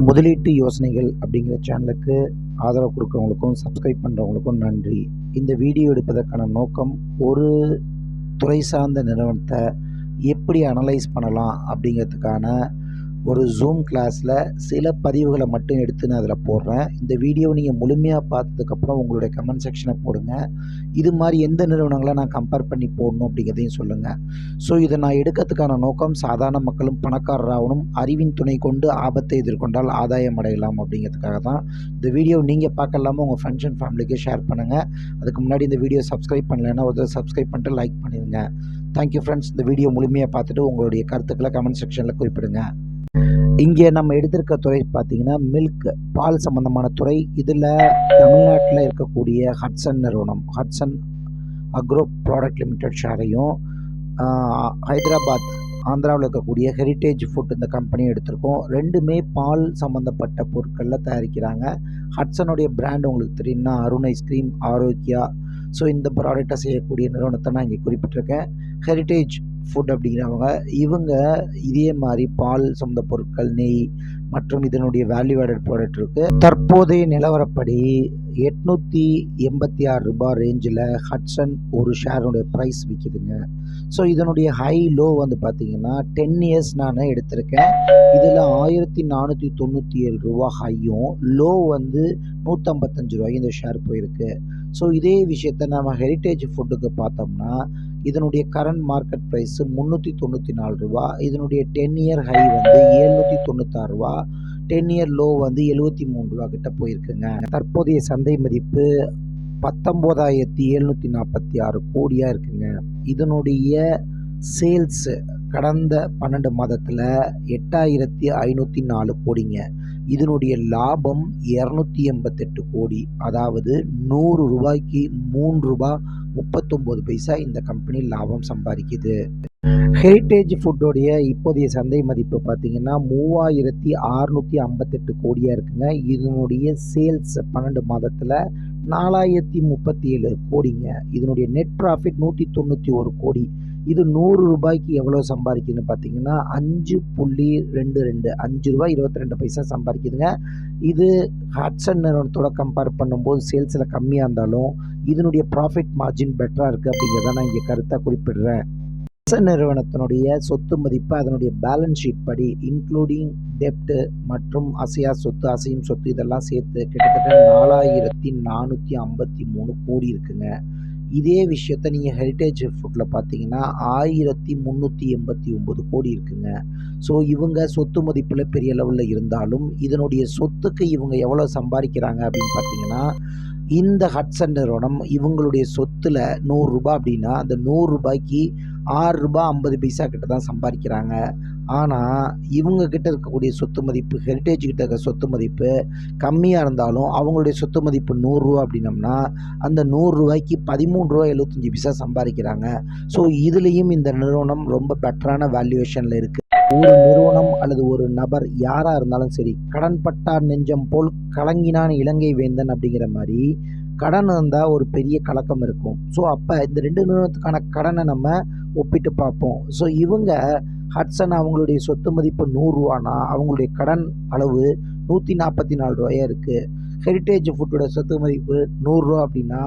முதலீட்டு யோசனைகள் அப்படிங்கிற சேனலுக்கு ஆதரவு கொடுக்குறவங்களுக்கும் சப்ஸ்கிரைப் பண்ணுறவங்களுக்கும் நன்றி. இந்த வீடியோ எடுப்பதற்கான நோக்கம், ஒரு துறை சார்ந்த நிறுவனத்தை எப்படி அனலைஸ் பண்ணலாம் அப்படிங்கிறதுக்கான ஒரு ஜூம் கிளாஸில் சில பதிவுகளை மட்டும் எடுத்து நான் அதில் போடுறேன். இந்த வீடியோவை நீங்கள் முழுமையாக பார்த்ததுக்கப்புறம் உங்களுடைய கமெண்ட் செக்ஷனை போடுங்க. இது மாதிரி எந்த நிறுவனங்களை நான் கம்பேர் பண்ணி போடணும் அப்படிங்கிறதையும் சொல்லுங்கள். ஸோ இதை நான் எடுக்கிறதுக்கான நோக்கம், சாதாரண மக்களும் பணக்காரராகணும், அறிவின் துணை கொண்டு ஆபத்தை எதிர்கொண்டால் ஆதாயம் அடையலாம் அப்படிங்கிறதுக்காக தான். இந்த வீடியோ நீங்கள் பார்க்கலாமா உங்கள் ஃப்ரெண்ட்ஸ் அண்ட் ஃபேமிலிக்கு ஷேர் பண்ணுங்கள். அதுக்கு முன்னாடி இந்த வீடியோ சப்ஸ்கிரைப் பண்ணலைன்னா ஒரு தடவை சப்ஸ்கிரைப் பண்ணிட்டு லைக் பண்ணிடுங்க. Thank you friends. இந்த வீடியோ முழுமையாக பார்த்துட்டு உங்களுடைய கருத்துக்களை கமெண்ட் செக்ஷனில் குறிப்பிடுங்க. இங்கே நம்ம எடுத்திருக்க துறை பார்த்தீங்கன்னா மில்க், பால் சம்பந்தமான துறை. இதில் தமிழ்நாட்டில் இருக்கக்கூடிய ஹட்சன் நிறுவனம், ஹட்சன் அக்ரோ ப்ராடக்ட் லிமிடெட் ஷேரையும், ஹைதராபாத் ஆந்திராவில் இருக்கக்கூடிய ஹெரிட்டேஜ் ஃபுட் இந்த கம்பெனியும் எடுத்திருக்கோம். ரெண்டுமே பால் சம்மந்தப்பட்ட பொருட்களில் தயாரிக்கிறாங்க. ஹட்சனுடைய பிராண்ட் உங்களுக்கு தெரியும்னா அருண் ஐஸ்கிரீம், ஆரோக்கியா. ஸோ இந்த ப்ராடக்டை செய்யக்கூடிய நிறுவனத்தை நான் இங்கே குறிப்பிட்டிருக்கேன். ஹெரிட்டேஜ் ஃபுட் அப்படிங்கிறவங்க, இவங்க இதே மாதிரி பால் சம்மந்த பொருட்கள், நெய் மற்றும் இதனுடைய வேல்யூ ஆடட் ப்ராடக்ட் இருக்குது. தற்போதைய நிலவரப்படி 886 ரூபாய் ரேஞ்சில் ஹட்சன் ஒரு ஷேருடைய ப்ரைஸ் விற்கிதுங்க. ஸோ இதனுடைய ஹை லோ வந்து பார்த்திங்கன்னா 10 இயர்ஸ் நான் எடுத்திருக்கேன். இதில் 1497 ரூபா ஹையும், லோ வந்து 155 ரூபாய்க்கு இந்த ஷேர் போயிருக்கு. ஸோ இதே விஷயத்தை நம்ம ஹெரிட்டேஜ் ஃபுட்டுக்கு பார்த்தோம்னா இதனுடைய கரண்ட் மார்க்கெட் ப்ரைஸ் 394 ரூபா. இதனுடைய 10 இயர் ஹை வந்து 796 ரூபா, 10 இயர் லோ வந்து 73 ரூபா கிட்ட போயிருக்குங்க. தற்போதைய சந்தை மதிப்பு 19,746 கோடியாக இருக்குங்க. இதனுடைய சேல்ஸ் கடந்த 12 மாதத்தில் 8,504 கோடிங்க. இதனுடைய லாபம் 288 கோடி. அதாவது 100 ரூபாய்க்கு 3 ரூபா 39 பைசா இந்த கம்பெனி லாபம் சம்பாதிக்குது. ஹெரிட்டேஜ் ஃபுட்டோடைய இப்போதைய சந்தை மதிப்பு பார்த்தீங்கன்னா 3,658 கோடியாக இருக்குங்க. இதனுடைய சேல்ஸ் 12 மாதத்தில் 4,037 கோடிங்க. இதனுடைய நெட் ப்ராஃபிட் 191 கோடி. இது 100 ரூபாய்க்கு எவ்வளோ சம்பாதிக்குதுன்னு பார்த்தீங்கன்னா 5.22 5 ரூபாய் 22 பைசா சம்பாதிக்குதுங்க. இது ஹட்சன் நிறுவனத்தோட கம்பேர் பண்ணும்போது சேல்ஸில் கம்மியாக இருந்தாலும் இதனுடைய ப்ராஃபிட் மார்ஜின் பெட்டராக இருக்குது அப்படிங்கிறத நான் இங்கே கருத்தாக குறிப்பிடுறேன். ஹட்சன் நிறுவனத்தினுடைய சொத்து மதிப்பு அதனுடைய பேலன்ஸ் ஷீட் படி இன்க்ளூடிங் டெப்ட் மற்றும் அசையா சொத்து, அசையும் சொத்து இதெல்லாம் சேர்த்து கிட்டத்தட்ட 4,453 கோடி இருக்குங்க. இதே விஷயத்தை நீங்கள் ஹெரிட்டேஜ் ஃபுட்டில் பார்த்தீங்கன்னா 1,389 கோடி இருக்குங்க. ஸோ இவங்க சொத்து மதிப்பில் பெரிய லெவலில் இருந்தாலும் இதனுடைய சொத்துக்கு இவங்க எவ்வளோ சம்பாதிக்கிறாங்க அப்படின்னு பார்த்தீங்கன்னா, இந்த ஹட்சன் நிறுவனம் இவங்களுடைய சொத்தில் 100 ரூபாய் அப்படின்னா அந்த 100 ரூபாய்க்கு 6 ரூபாய் 50 பைசா கிட்ட தான் சம்பாதிக்கிறாங்க. ஆனால் இவங்க கிட்ட இருக்கக்கூடிய சொத்து மதிப்பு, ஹெரிட்டேஜ் கிட்ட இருக்க சொத்து மதிப்பு கம்மியாக இருந்தாலும் அவங்களுடைய சொத்து மதிப்பு 100 ரூபா அப்படின்னம்னா அந்த 100 ரூபாய்க்கு 13 ரூபா 75 பைசா சம்பாதிக்கிறாங்க. ஸோ இதுலேயும் இந்த நிறுவனம் ரொம்ப பெட்டரான வேல்யூவேஷனில் இருக்குது. ஒரு நிறுவனம் அல்லது ஒரு நபர் யாராக இருந்தாலும் சரி, கடன் பட்டார் நெஞ்சம் போல் கலங்கினான் இலங்கை வேந்தன் அப்படிங்கிற மாதிரி கடன் இருந்தால் ஒரு பெரிய கலக்கம் இருக்கும். ஸோ அப்போ இந்த 2 நிறுவனத்துக்கான கடனை நம்ம ஒப்பிட்டு பார்ப்போம். ஸோ இவங்க ஹட்சன் அவங்களுடைய சொத்து மதிப்பு 100 ரூபானா அவங்களுடைய கடன் அளவு 144 ரூபாயாக இருக்குது. ஹெரிட்டேஜ் ஃபுட்டோட சொத்து மதிப்பு 100 ரூபா அப்படின்னா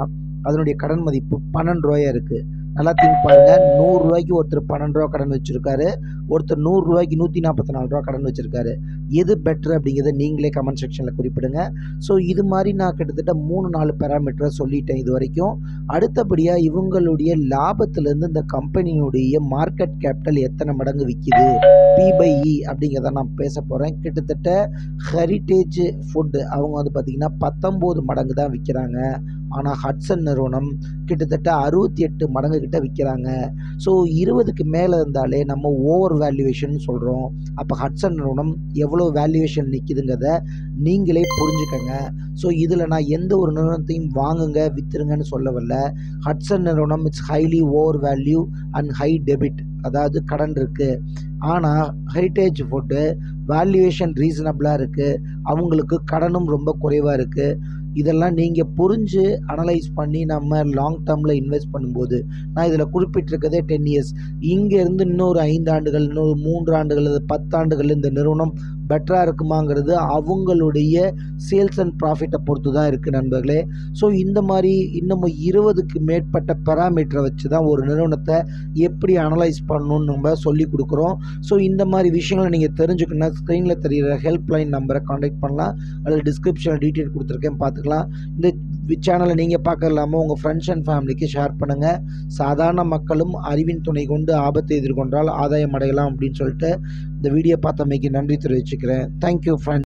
அதனுடைய கடன் மதிப்பு 12 ரூபாயாக இருக்குது. நல்லா திங்க் பாருங்கள். 100 ரூபாய்க்கு ஒருத்தர் 12 ரூபா கடன் வச்சுருக்காரு, ஒருத்தர் 100 ரூபாய்க்கு 144 ரூபா கடன் வச்சுருக்காரு. எது பெட்ரு அப்படிங்கிறத நீங்களே கமெண்ட் செக்ஷனில் குறிப்பிடுங்க. ஸோ இது மாதிரி நான் கிட்டத்தட்ட 3-4 பேராமீட்டரை சொல்லிட்டேன் இது வரைக்கும். அடுத்தபடியாக இவங்களுடைய லாபத்திலேருந்து இந்த கம்பெனியுடைய மார்க்கெட் கேபிட்டல் எத்தனை மடங்கு விற்கிது, P/E அப்படிங்கிறத நான் பேச போகிறேன். கிட்டத்தட்ட ஹெரிட்டேஜ் ஃபுட்டு அவங்க வந்து பார்த்திங்கன்னா 19 மடங்கு தான் விற்கிறாங்க. ஆனால் ஹட்சன் நிறுவனம் கிட்டத்தட்ட 68 மடங்கு கிட்ட விற்கிறாங்க. ஸோ 20க்கு மேலே இருந்தாலே நம்ம ஓவர் வேல்யூவேஷன் சொல்கிறோம். அப்போ ஹட்சன் நிறுவனம் எவ்வளோ வேல்யூவேஷன் நிற்கிதுங்கிறத நீங்களே புரிஞ்சுக்கங்க. ஸோ இதில் நான் எந்த ஒரு நிறுவனத்தையும் வாங்குங்க விற்றுருங்கன்னு சொல்ல வரல. ஹட்சன் நிறுவனம் it's highly over value and high debit, அதாவது கடன் இருக்குது. ஆனால் ஹெரிட்டேஜ் ஃபுட்டு வேல்யூவேஷன் ரீசனபிளாக இருக்குது, அவங்களுக்கு கடனும் ரொம்ப குறைவாக இருக்குது. இதெல்லாம் நீங்கள் புரிஞ்சு அனலைஸ் பண்ணி நம்ம லாங் டேர்மில் இன்வெஸ்ட் பண்ணும்போது, நான் இதில் குறிப்பிட்டிருக்கதே 10 இயர்ஸ், இங்கேருந்து இன்னொரு 5 ஆண்டுகள், இன்னொரு 3 ஆண்டுகள், 10 ஆண்டுகள் இந்த நிறுவனம் பெட்டராக இருக்குமாங்கிறது அவங்களுடைய சேல்ஸ் அண்ட் ப்ராஃபிட்டை பொறுத்து தான் இருக்குது நண்பர்களே. ஸோ இந்த மாதிரி இன்னமும் 20க்கு மேற்பட்ட பெராமீட்டரை வச்சு தான் ஒரு நிறுவனத்தை எப்படி அனலைஸ் பண்ணணும்னு நம்ம சொல்லி கொடுக்குறோம். ஸோ இந்த மாதிரி விஷயங்களை நீங்கள் தெரிஞ்சுக்கணுன்னா ஸ்க்ரீனில் தெரிகிற ஹெல்ப்லைன் நம்பரை காண்டாக்ட் பண்ணலாம், அதில் டிஸ்கிரிப்ஷனில் டீட்டெயில் கொடுத்துருக்கேன், பார்த்துக்கலாம். இந்த சேனலை நீங்கள் பார்க்க இல்லாமல் உங்கள் ஃப்ரெண்ட்ஸ் அண்ட் ஃபேமிலிக்கு ஷேர் பண்ணுங்கள். சாதாரண மக்களும் அறிவின் துணை கொண்டு ஆபத்தை எதிர்கொண்டால் ஆதாயம் அடையலாம் அப்படின்னு சொல்லிட்டு இந்த வீடியோ பார்த்தமைக்கு நன்றி தெரிவிச்சுக்கிறேன். Thank you friends.